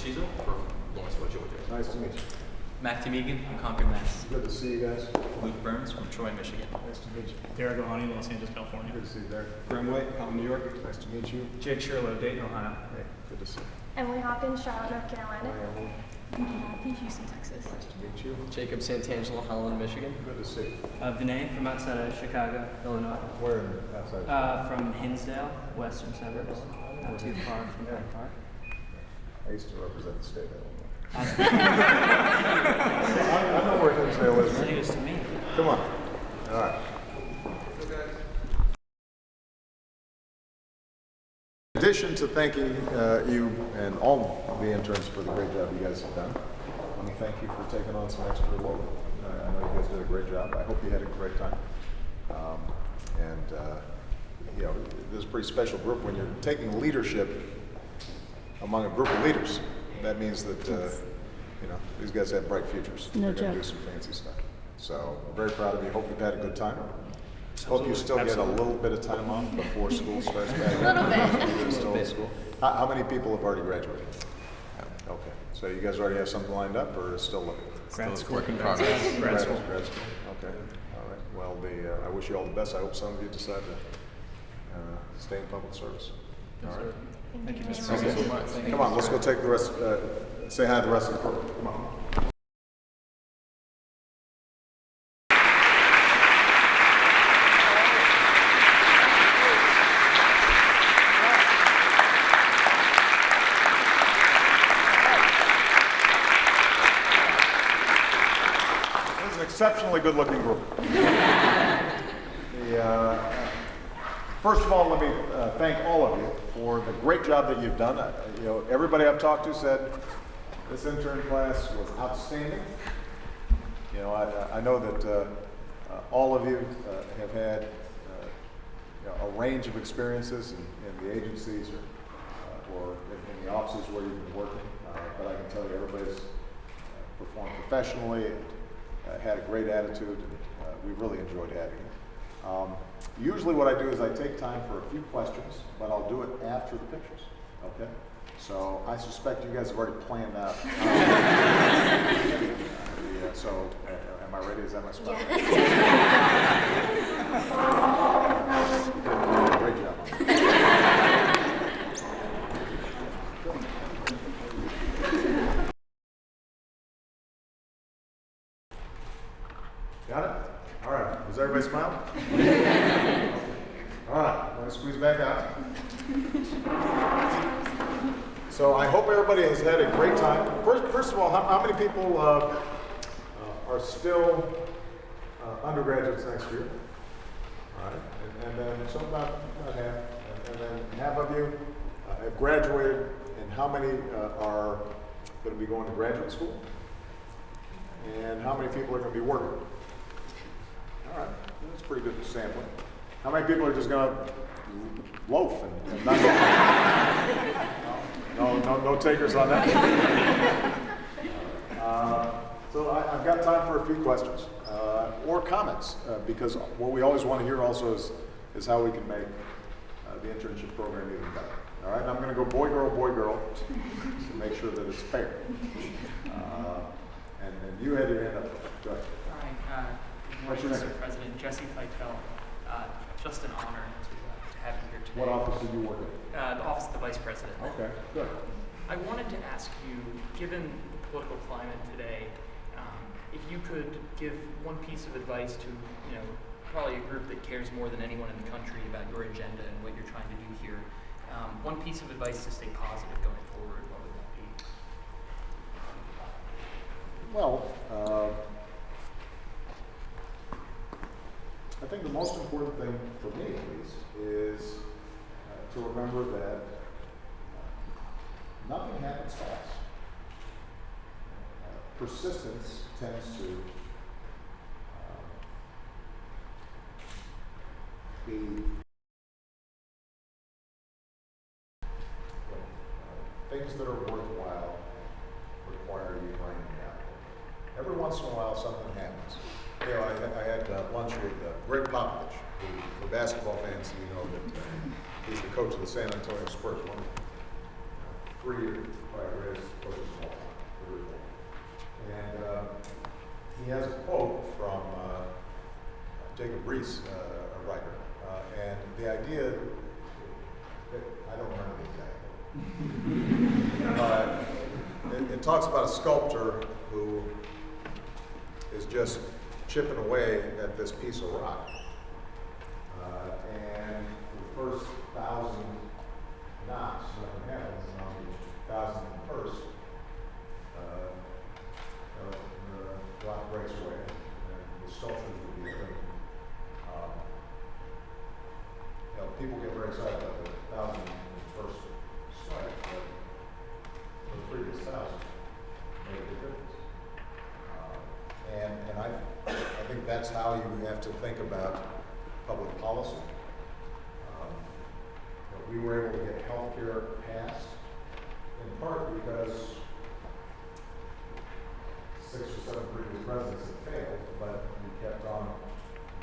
Cesar from Lawrenceville, Georgia. Nice to meet you. Matthew Megan from Concord, Mass. Good to see you guys. Luke Burns from Troy, Michigan. Nice to meet you. Derek Ohani, Los Angeles, California. Good to see you there. Graham White, Compton, New York. Nice to meet you. Jake Sherlow, Dayton, Ohio. Hey, good to see you. Emily Hawkins, Charlotte, North Carolina. Houston, Texas. Nice to meet you. Jacob Santangelo, Holland, Michigan. Good to see you. Vinay from outside of Chicago, Illinois. Where outside? From Hinsdale, western suburbs, not too far from Hyde Park. I used to represent the state of Illinois. I I know where Hinsdale is. said he was to me. Come on. All right. In addition to thanking you and all the interns for the great job you guys have done, I want to thank you for taking on some extra load. I know you guys did a great job. I hope you had a great time. You know, this is a pretty special group when you're taking leadership among a group of leaders. That means that you know, these guys have bright futures. No They're going to do joke. some fancy stuff. So I'm very proud of you. Hope you've had a good time. Hope you still get a little bit of time off before school starts back. A little bit. You're still in school. How many people have already graduated? Okay. So you guys already have something lined up, or still looking? Grad school. Work in progress. Grad school. Grad school. Okay. All right. Well, I wish you all the best. I hope some of you decide to stay in public service. All right. Thank you, Mr. Thank you so much. Come on, let's go take the rest. Say hi to the rest of the program. Come on. This is an exceptionally good-looking group. First of all, let me thank all of you for the great job that you've done. You know, everybody I've talked to said this intern class was outstanding. You know, I know that all of you have had you know, a range of experiences in the agencies or in the offices where you've been working, but I can tell you everybody's performed professionally and had a great attitude, and we've really enjoyed having you. Usually what I do is I take time for a few questions, but I'll do it after the pictures, okay? So I suspect you guys have already planned out. So am I ready? Is that my spot? Great job. Got it? All right. Is everybody smiling? All right. Let me squeeze back out. So I hope everybody has had a great time. First of all, how many people are still undergraduates next year? All right. And then some about half. And then half of you have graduated. And how many are going to be going to graduate school? And how many people are going to be working? All right, that's pretty good sampling. How many people are just going to loaf and not no takers on that? So I've got time for a few questions or comments because what we always want to hear also is how we can make the internship program even better. All right, and I'm going to go boy, girl to make sure that it's fair. And you had your hand up. Go ahead. Hi, What's your name? Mr. President, Jesse Feitel. Just an honor to have you here today. What office did you work in? The Office of the Vice President. Okay, good. I wanted to ask you, given the political climate today, if you could give one piece of advice to, you know, probably a group that cares more than anyone in the country about your agenda and what you're trying to do here. One piece of advice to stay positive going forward, what would that be? Well, I think the most important thing for me, at least, is to remember that nothing happens fast. Persistence tends to be things that are worthwhile require you writing down. Every once in a while, something happens. You know, I had lunch with Greg Popovich, who, for basketball fans, you know that he's the coach of the San Antonio Spurs. One of the created by the greatest coaches of all time, the reform. And he has a quote from Jacob Riis, a writer, and the idea, I don't remember the exact quote. It talks about a sculptor who is just chipping away at this piece of rock. And for the first 1,000 knocks, nothing happens, and on the 1,001st, the rock breaks away, and the sculptures will be clean. People get very excited about the 1,001st strike, but the previous 1,000 made a big difference. And I think that's how you have to think about public policy. We were able to get health care passed in part because 6 or 7 previous presidents had failed, but we kept on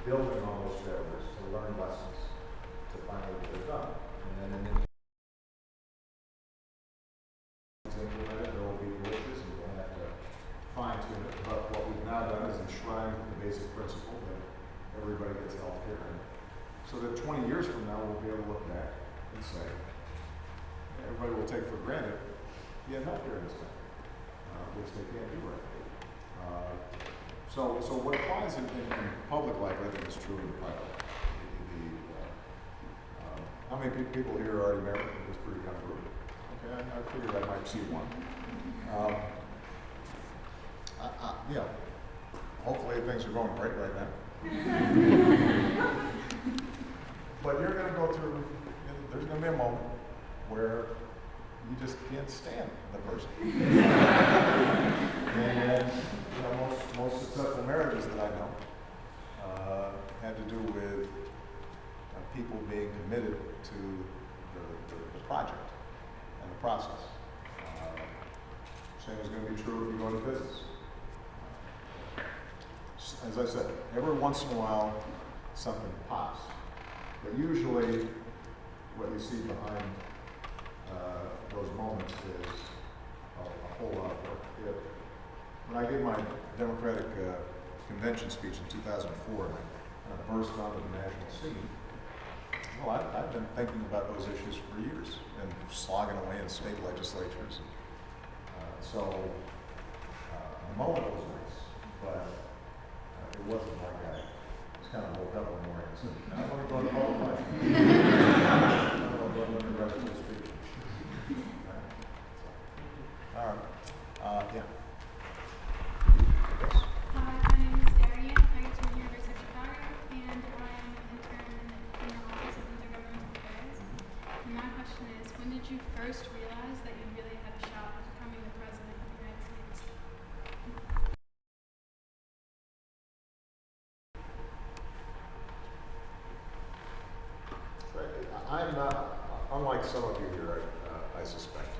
building on those failures to learn lessons to finally get it done. And then implemented, there will be glitches and we'll have to fine tune it. But what we've now done is enshrine the basic principle that everybody gets health care. So that 20 years from now, we'll be able to look back and say, everybody will take for granted he had health care in this country, which they can't do right now. So what applies in public life, I think, is true in private life. How many people here are already married? It was pretty young group. Okay, I figured I might see one. Yeah, hopefully things are going great right now. But you're going to go through, there's going to be a moment where you just can't stand the person. And most successful marriages that I know had to do with people being committed to the project and the process. Same is going to be true if you go into business. As I said, every once in a while something pops. But usually what you see behind those moments is a whole lot of work. When I gave my Democratic convention speech in 2004, and I burst onto the national scene, well, I've been thinking about those issues for years and slogging away in state legislatures. So the moment was nice, but it wasn't like I was kind of woke up one morning and said, I want to go to public life. I want to go to the rest of the speech. All right. Yeah. Yes. Hi, my name is Darian. I go to the University of Chicago, and I'm an intern in the Office of Intergovernmental Affairs. And my question is, when did you first realize that you really had a shot at becoming the President of the United States? I'm not, unlike some of you here, I suspect.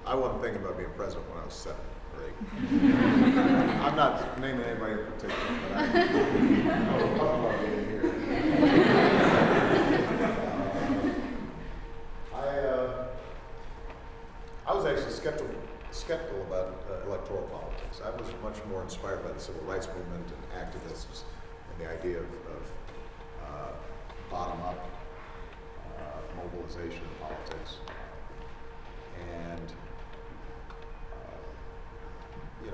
I wasn't thinking about being president when I was 7 or 8. I'm not naming anybody in particular, but I was talking about being here. I was actually skeptical about electoral politics. I was much more inspired by the civil rights movement and activists and the idea of bottom-up mobilization in politics. And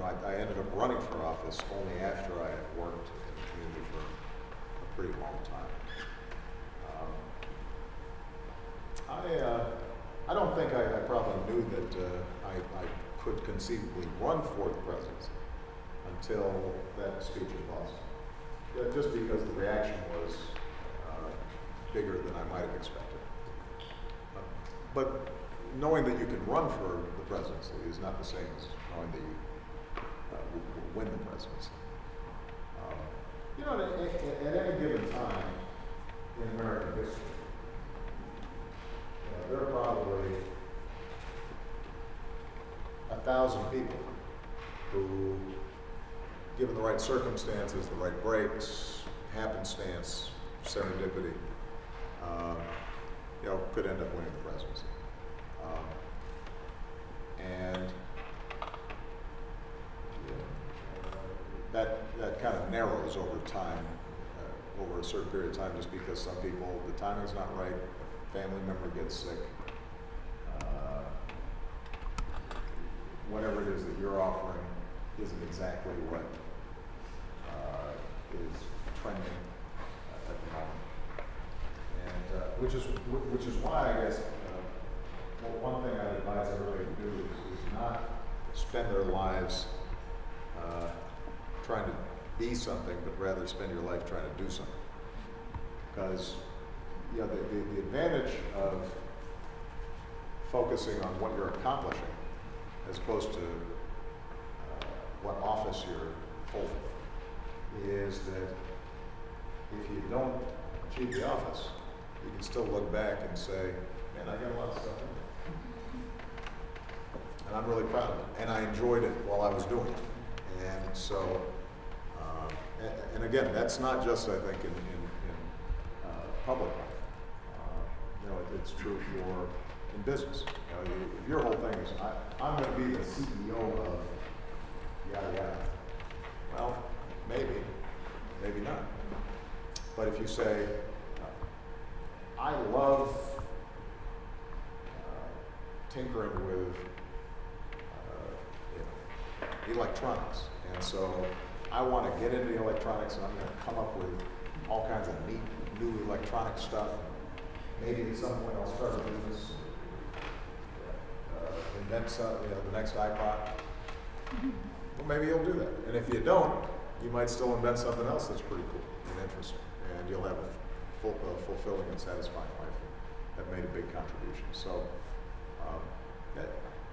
I ended up running for office only after I had worked in the community for a pretty long time. I don't think I probably knew that I could conceivably run for the presidency until that speech in Boston. Yeah, just because the reaction was bigger than I might have expected. But knowing that you can run for the presidency is not the same as knowing that you will win the presidency. At any given time in American history, there are probably 1,000 people who, given the right circumstances, the right breaks, happenstance, serendipity, could end up winning the presidency. And that kind of narrows over time, over a certain period of time, just because some people, the timing's not right, a family member gets sick, whatever it is that you're offering isn't exactly what is trending at the moment. And which is why I guess one thing I'd advise everybody to do is not spend their lives trying to be something, but rather spend your life trying to do something. Because the advantage of focusing on what you're accomplishing as opposed to what office you're holding is that if you don't achieve the office, you can still look back and say, man, I got a lot of stuff in there. And I'm really proud of it. And I enjoyed it while I was doing it. And so, and again, that's not just, I think, in public life. It's true for in business. If your whole thing is, I'm going to be the CEO of yada yada. Well, maybe not. But if you say, I love tinkering with electronics, and so I want to get into electronics, and I'm going to come up with all kinds of neat new electronic stuff. Maybe at some point I'll start a business, invent the next iPod. Well, maybe you'll do that. And if you don't, you might still invent something else that's pretty cool and interesting, and you'll have a fulfilling and satisfying life and have made a big contribution. So,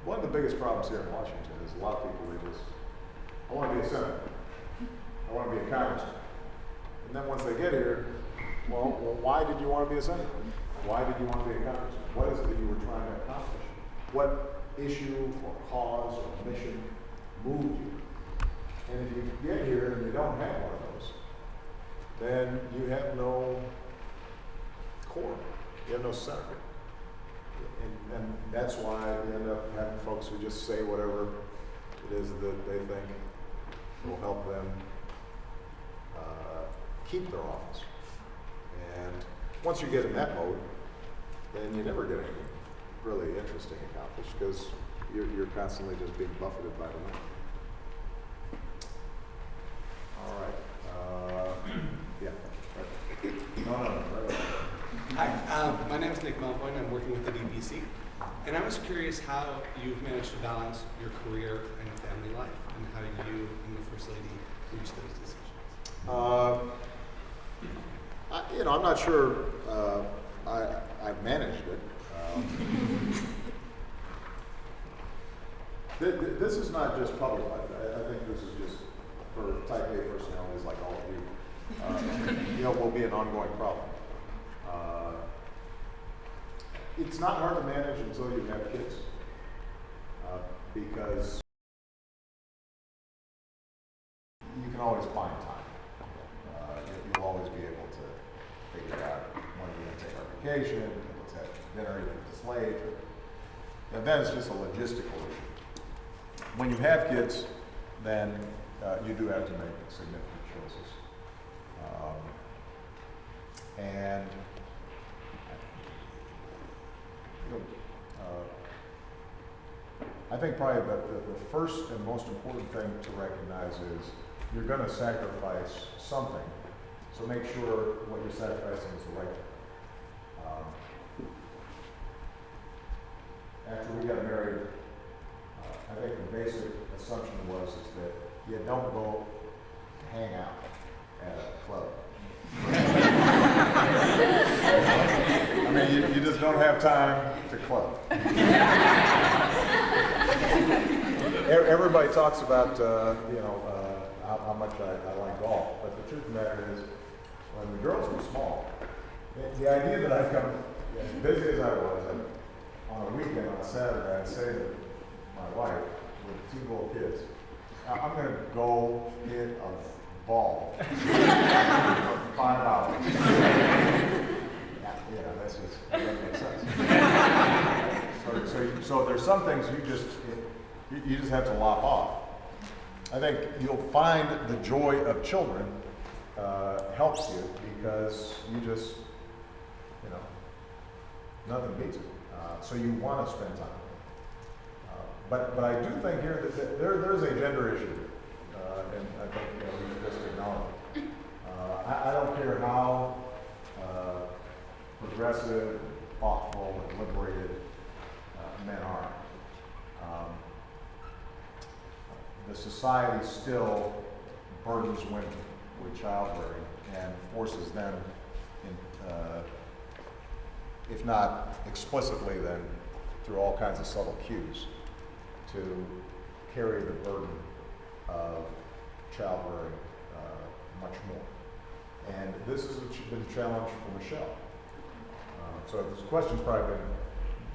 one of the biggest problems here in Washington is a lot of people I want to be a senator. I want to be a congressman. And then once they get here, well, why did you want to be a senator? Why did you want to be a congressman? What is it that you were trying to accomplish? What issue or cause or mission moved you? And if you get here and you don't have one of those, then you have no core. You have no center. And that's why you end up having folks who just say whatever it is that they think will help them keep their office. And once you get in that mode, then you never get anything really interesting accomplished because you're constantly just being buffeted by the wind. All right. Yeah. Right. No. Right. Hi, my name is Nick Melvoin. I'm working with the DPC. And I was curious how you've managed to balance your career and family life and how you and the First Lady reach those decisions. I'm not sure I managed it. This is not just public life. I think this is just for type A personalities like all of you. Will be an ongoing problem. It's not hard to manage until you have kids, because you can always find time. You'll always be able to figure out when you're going to take our vacation, let's have dinner, if it's late. And then it's just a logistical issue. When you have kids, then you do have to make significant choices. And I think probably the first and most important thing to recognize is you're going to sacrifice something, so make sure what you're sacrificing is the right thing. After we got married, I think the basic assumption is that you don't go hang out at a club. I mean, you just don't have time to club. Everybody talks about, how much I like golf, but the truth of the matter is, when the girls were small, the idea that I'd come, as busy as I was, on a weekend, on a Saturday, I'd say to my wife, with 2 little kids, I'm going to go hit a ball for 5 hours. That's just, that doesn't make sense. So there's some things you just have to lop off. I think you'll find the joy of children helps you because you just, you know, nothing beats it. So you want to spend time. But I do think here that there's a gender issue, and I think we should just acknowledge it. I don't care how progressive, thoughtful, and liberated men are. The society still burdens women with childbearing and forces them, if not explicitly, then through all kinds of subtle cues, to carry the burden of childbearing much more. And this has been a challenge for Michelle. So this question's probably been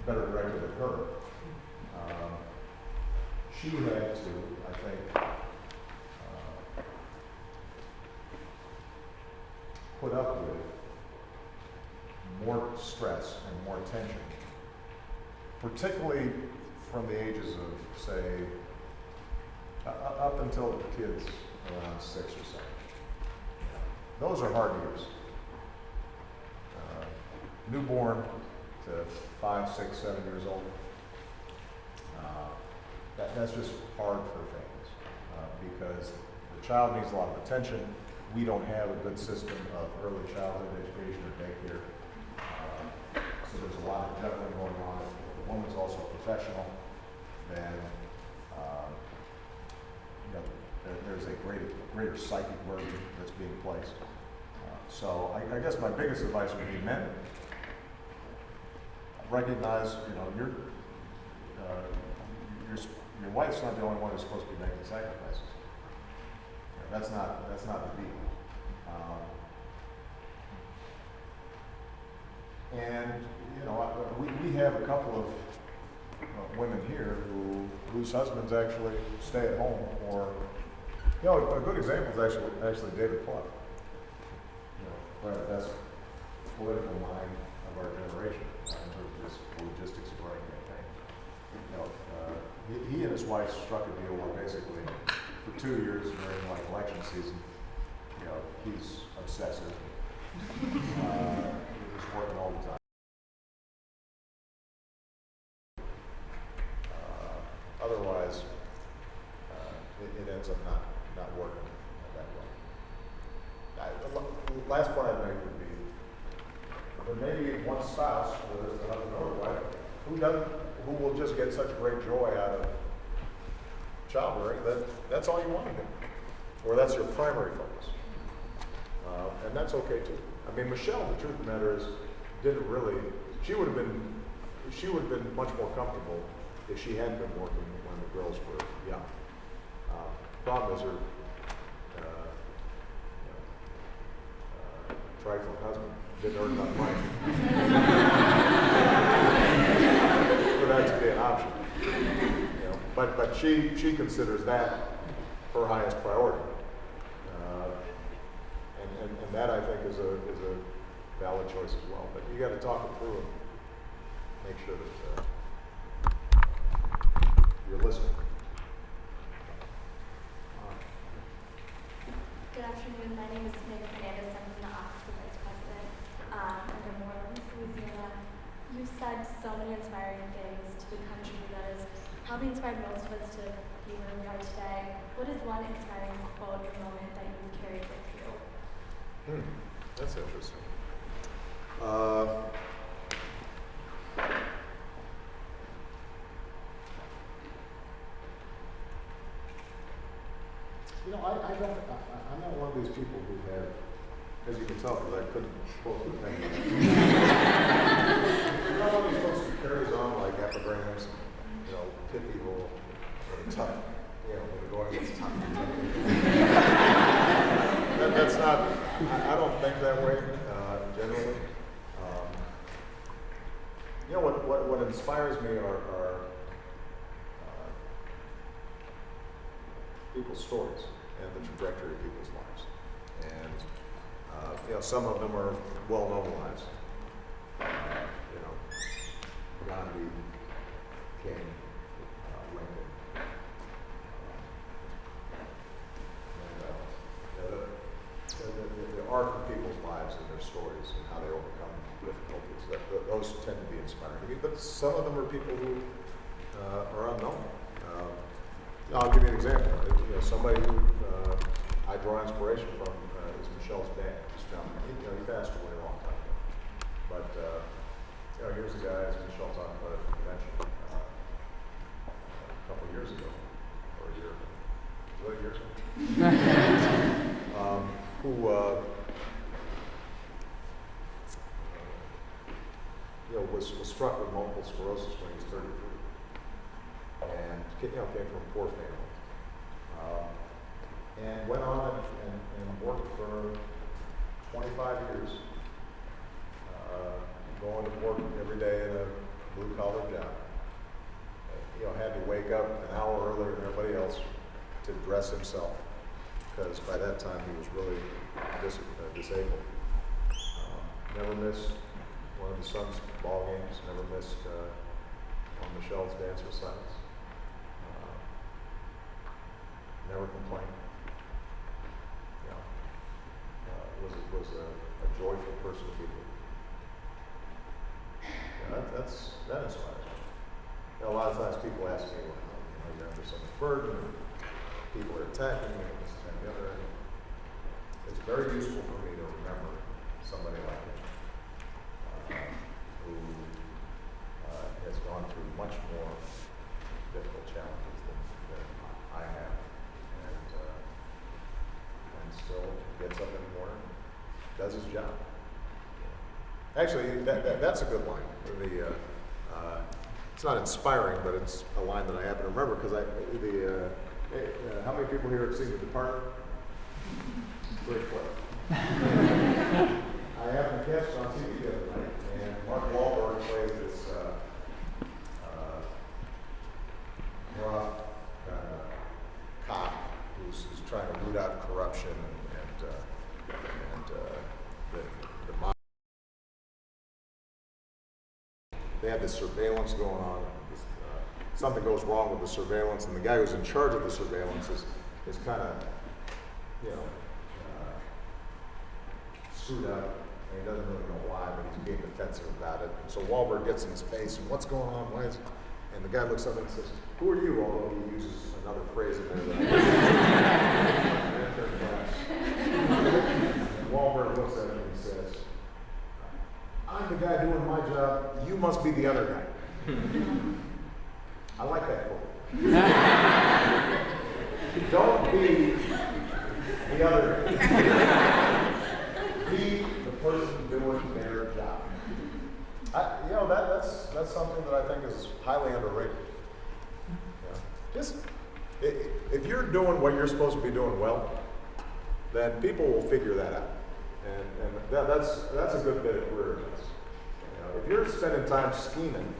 better directed at her. She had to, I think, put up with more stress and more tension, particularly from the ages of, say, up until the kids around 6 or 7. Those are hard years. Newborn to 5, 6, 7 years old. That's just hard for families because the child needs a lot of attention. We don't have a good system of early childhood education or daycare. So there's a lot of juggling going on. If the woman's also a professional, then there's a greater psychic burden that's being placed. So I guess my biggest advice would be men. Recognize, your wife's not the only one who's supposed to be making sacrifices. That's not the deal. And we have a couple of women here whose husbands actually stay at home, or a good example is actually David Clark. Probably the best political mind of our generation in terms of just logistics of running a campaign. He and his wife struck a deal where basically for 2 years during election season, he's obsessive. He's working all the time. Otherwise, it ends up not working that well. The last point I'd make would be there may be one spouse, whether it's the husband or the wife, who will just get such great joy out of childbearing that's all you want to do, or that's your primary focus, and that's okay too. I mean, Michelle, the truth of the matter is, didn't really. She would have been much more comfortable if she hadn't been working when the girls were young. Problem is her trifling husband didn't earn enough money for that to be an option. But she considers that her highest priority, and that I think is a valid choice as well. But you got to talk it through and make sure that you're listening. Good afternoon. My name is Megan Fernandez. I'm from the Office of Vice President under New Orleans, Louisiana. You said so many inspiring things to the country that is probably inspired most of us to be where we are today. What is one inspiring quote or moment that you've carried with you? That's interesting. I'm not one of these people who have, as you can tell, because I couldn't quote the thing. I'm not one of these folks who carries on like epigrams, pithy or tough, when the going gets tough. That's not, I don't think that way, generally. What inspires me are people's stories and the trajectory of people's lives. And, some of them are well-known lives. Gandhi, King, those tend to be inspiring to me, but some of them are people who are unknown. I'll give you an example. Somebody who I draw inspiration from is Michelle's dad. He passed away a long time ago. But here's a guy, as Michelle talked about at the convention a couple of years ago, or a year ago. Was it a year ago? Who was struck with multiple sclerosis when he was 33, and came from a poor family, and went on and worked for 25 years, going to work every day in a blue-collar job. Had to wake up an hour earlier than everybody else to dress himself, because by that time he was really disabled. Never missed one of his son's ball games, never missed one of Michelle's dance recitals. Never complained. Was a joyful person to be with. That inspires me. A lot of times people ask me, you're under so much burden, people are attacking you, and this and the other. And it's very useful for me to remember somebody like him, who has gone through much more difficult challenges than I have, and still gets up in the morning, does his job. Actually, that's a good line. It's not inspiring, but it's a line that I happen to remember because how many people here have seen The Departed? Great play. I happened to catch it on TV the other night, and Mark Wahlberg plays this rough cop who's trying to root out corruption and the mob. They had this surveillance going on. Something goes wrong with the surveillance, and the guy who's in charge of the surveillance is kind of, screwed up, and he doesn't really know why, but he's being defensive about it. And so Wahlberg gets in his face, and what's going on? Why is? And the guy looks up and says, "Who are you?" Although he uses another phrase in there. And Wahlberg looks at him and he says, "I'm the guy doing my job. You must be the other guy." I like that quote. Don't be the other guy. Be the person doing their job. That's something that I think is highly underrated. Just if you're doing what you're supposed to be doing well, then people will figure that out, and that's a good bit of career advice. If you're spending time scheming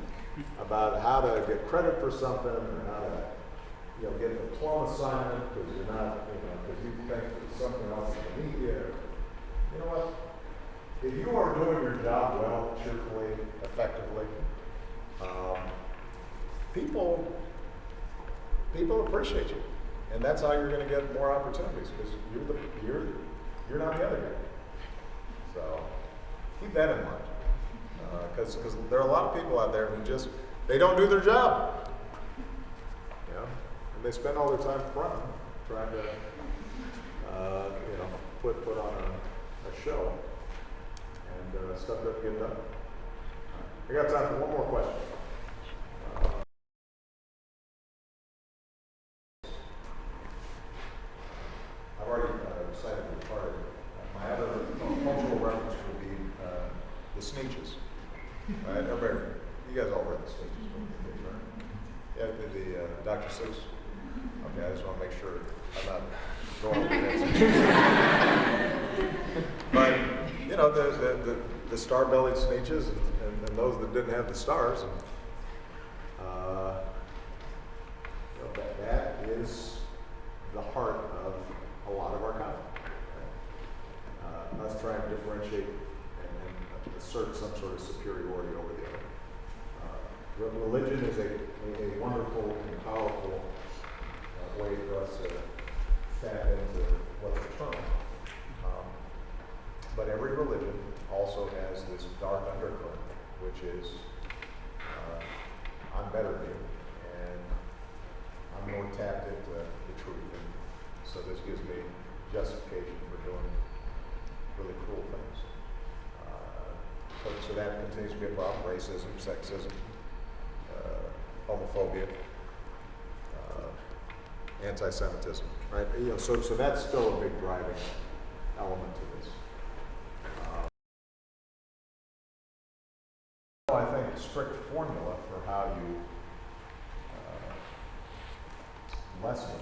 about how to get credit for something, or how to get the plum assignment because you're not, because you think that something else is beneath you. You know what? If you are doing your job well, cheerfully, effectively, people appreciate you, and that's how you're going to get more opportunities because you're not the other guy. So keep that in mind, because there are a lot of people out there who they don't do their job, and they spend all their time fronting, trying to put on a show, and stuff doesn't get done. I got time for one more question. I've already cited the part. My other cultural reference would be the Sneetches. Right? Everybody, you guys all read the Sneetches, right? Yeah, the Dr. Seuss. Okay, I just want to make sure I'm not going over But the star-bellied Sneetches and those that didn't have the stars, and that is the heart of a lot of our content. Us trying to differentiate and assert some sort of superiority over the other. Religion is a wonderful and powerful way for us to tap into what's eternal. But every religion also has this dark undercurrent, which which is I'm better than you, and I'm more tapped into the truth, and so this gives me justification for doing really cruel things. So that continues to be a problem: racism, sexism, homophobia, anti-Semitism. Right? So that's still a big driving element to this. I think strict formula for how you lessen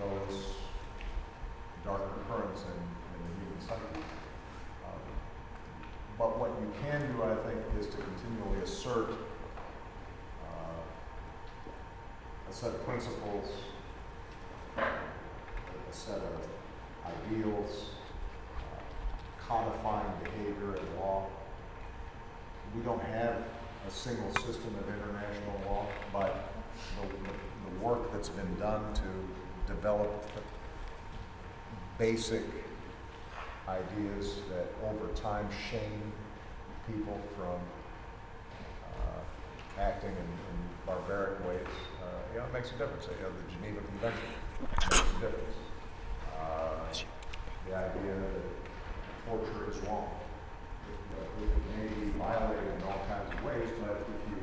those darker currents in the human psyche. But what you can do, I think, is to continually assert a set of principles, a set of ideals, codifying behavior in law. We don't have a single system of international law, but the work that's been done to develop basic ideas that over time shame people from acting in barbaric ways, it makes a difference. The Geneva Convention makes a difference. The idea that torture is wrong. It may be violated in all kinds of ways, but if you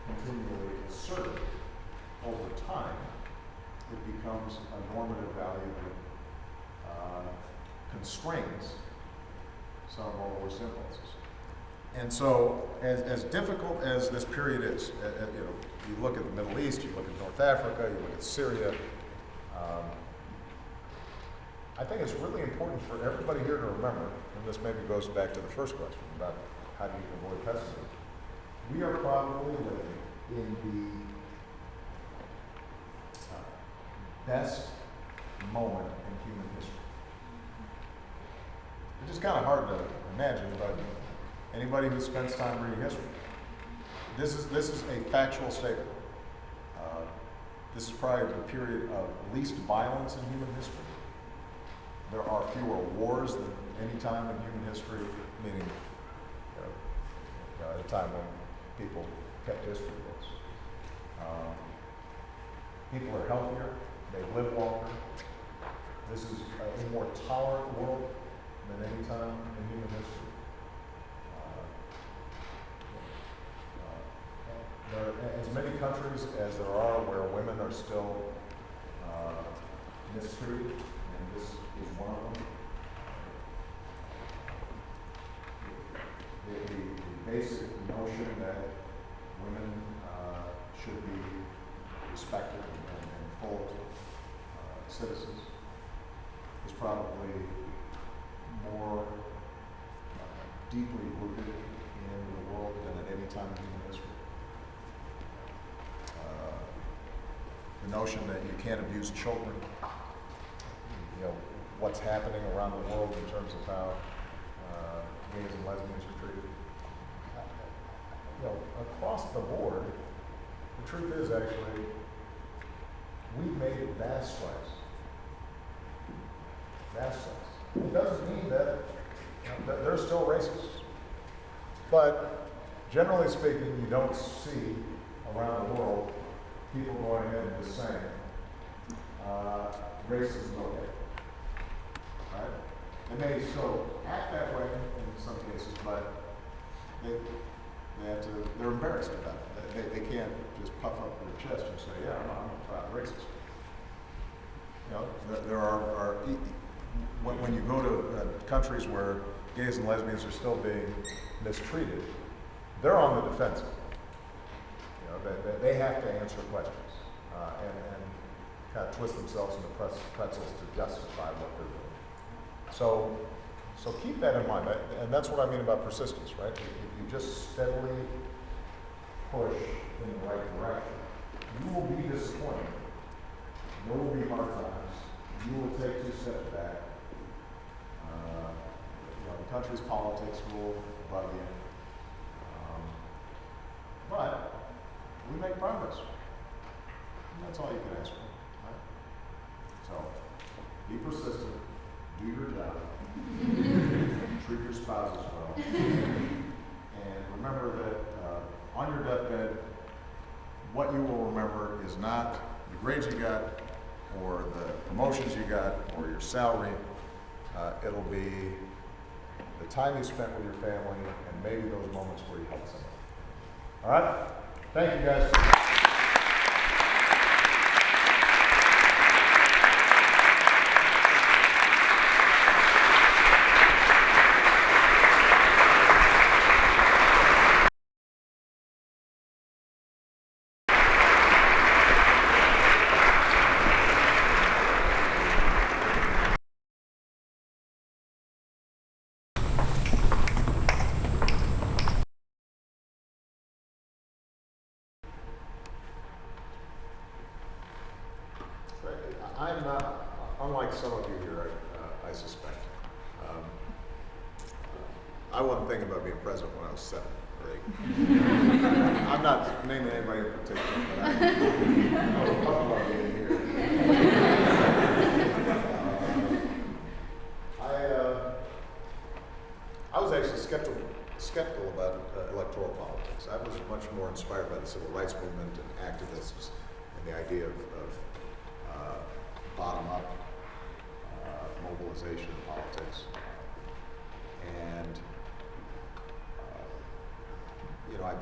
continually assert it over time, it becomes a normative value that constrains some of our worst impulses. And so, as difficult as this period is, you look at the Middle East, you look at North Africa, you look at Syria, I think it's really important for everybody here to remember, and this maybe goes back to the first question about how do you avoid pessimism. We are probably living in the best moment in human history. It's just kind of hard to imagine, but anybody who spends time reading history, this is a factual statement. This is probably the period of least violence in human history. There are fewer wars than any time in human history, meaning at a time when people kept history books. People are healthier, they live longer. This is a more tolerant world than any time in human history. There are as many countries as there are where women are still mistreated, and this is one of them. The basic notion that women should be respected and full citizens is probably more deeply rooted in the world than at any time in human history. The notion that you can't abuse children, what's happening around the world in terms of how gays and lesbians are treated. Across the board, the truth is actually we've made vast strides. Vast strides. It doesn't mean that they're still racist, but generally speaking, you don't see around the world people going ahead and just saying racism is okay. Right? They may still act that way in some cases, but they're embarrassed about it. They can't just puff up their chest and say, yeah, I'm a proud racist. There are when you go to countries where gays and lesbians are still being mistreated, they're on the defensive. They have to answer questions and kind of twist themselves into pretzels to justify what they're doing. So keep that in mind, and that's what I mean about persistence, right? If you just steadily push in the right direction, you will be disappointed. There will be hard times. You will take 2 steps back. The country's politics will bug you. But we make progress. And that's all you can ask for. Right? So be persistent, do your job, treat your spouses well, is not the grades you got, or the promotions you got, or your salary. It'll be the time you spent with your family and maybe those moments where you helped someone. All right? Thank you, guys. I'm not, unlike some of you here, I suspect. I wasn't thinking about being president when I was 7 or 8. I'm not naming anybody in particular, but I was talking about being here. I was actually skeptical about electoral politics. I was much more inspired by the civil rights movement and activists and the idea of bottom-up mobilization in politics. And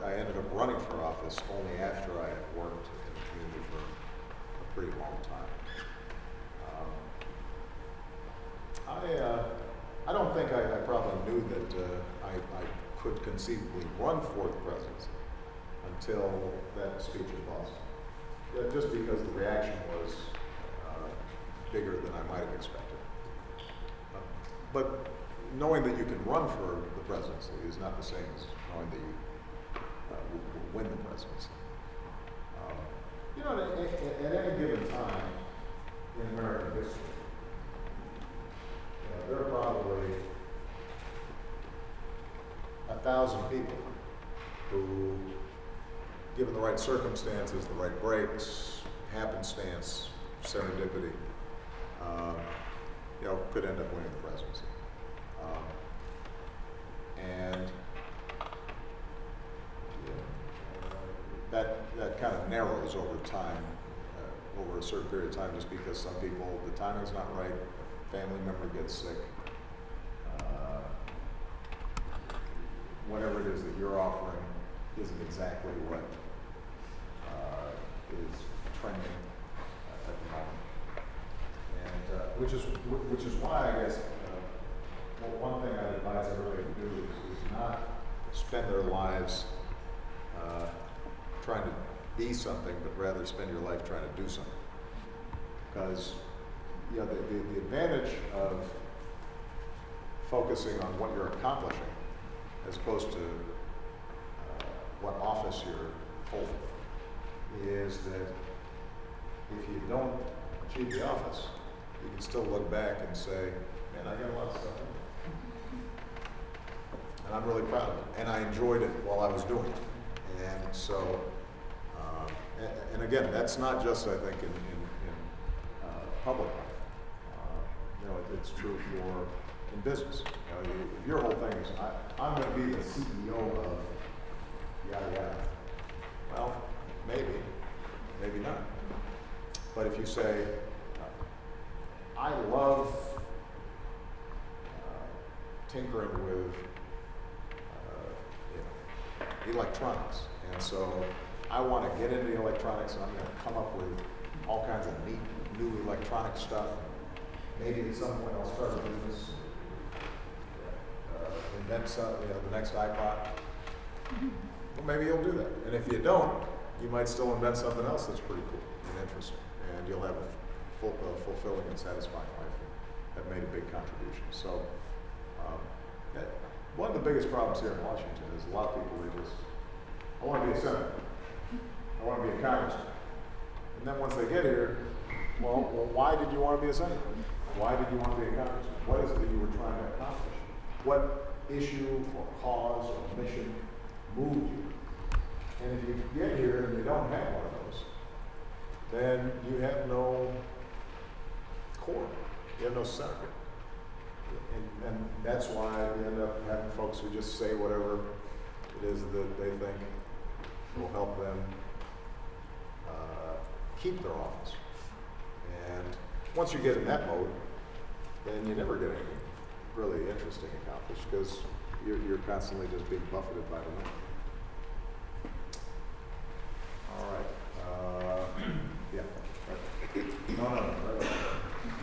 I ended up running for office only after I had worked in the community for a pretty long time. I don't think I probably knew that I could conceivably run for the presidency until that speech in Boston. Just because the reaction was bigger than I might have expected. But knowing that you can run for the presidency is not the same as knowing that you will win the presidency. At any given time in American history, there are probably 1,000 people who, given the right circumstances, the right breaks, happenstance, serendipity, could end up winning the presidency. That kind of narrows over time, over a certain period of time, just because some people, the timing's not right, a family member gets sick, whatever it is that you're offering isn't exactly what is trending at the moment. And which is why I guess one thing I'd advise everybody to do is not spend their lives trying to be something, but rather spend your life trying to do something. Because the advantage of focusing on what you're accomplishing as opposed to what office you're holding is that if you don't achieve the office, you can still look back and say, man, I got a lot of stuff in there. And I'm really proud of it. And I enjoyed it while I was doing it. And so, and again, that's not just, I think, in public life. It's true in business. If your whole thing is, I'm going to be the CEO of yada yada. Well, maybe not. But if you say, I love tinkering with electronics, and so I want to get into electronics, and I'm going to come up with all kinds of neat new electronic stuff. Maybe at some point I'll start a business, invent the next iPod. Well, maybe you'll do that. And if you don't, you might still invent something else that's pretty cool and interesting, and you'll have a fulfilling and satisfying life and have made a big contribution. So, one of the biggest problems here in Washington is a lot of people, I want to be a senator. I want to be a congressman. And then once they get here, well, why did you want to be a senator? Why did you want to be a congressman? What is it that you were trying to accomplish? What issue or cause or mission moved you? And if you get here and you don't have one of those, then you have no core. You have no center. And that's why you end up having folks who just say whatever it is that they think will help them keep their office. And once you get in that mode, then you never get anything really interesting accomplished because you're constantly just being buffeted by the wind. All right. Yeah. Right. No. Right.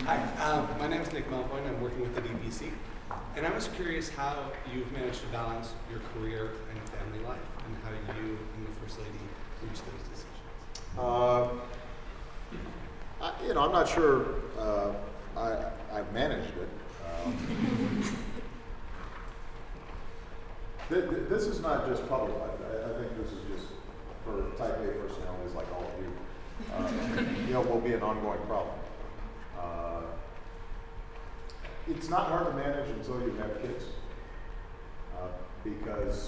Hi, my name is Nick Melvoin. I'm working with the DPC. And I was curious how you've managed to balance your career and family life and how you and the First Lady reach those decisions. I'm not sure I've managed it. This is not just public life. I think this is just for type A personalities like all of you. Will be an ongoing problem. It's not hard to manage until you have kids, because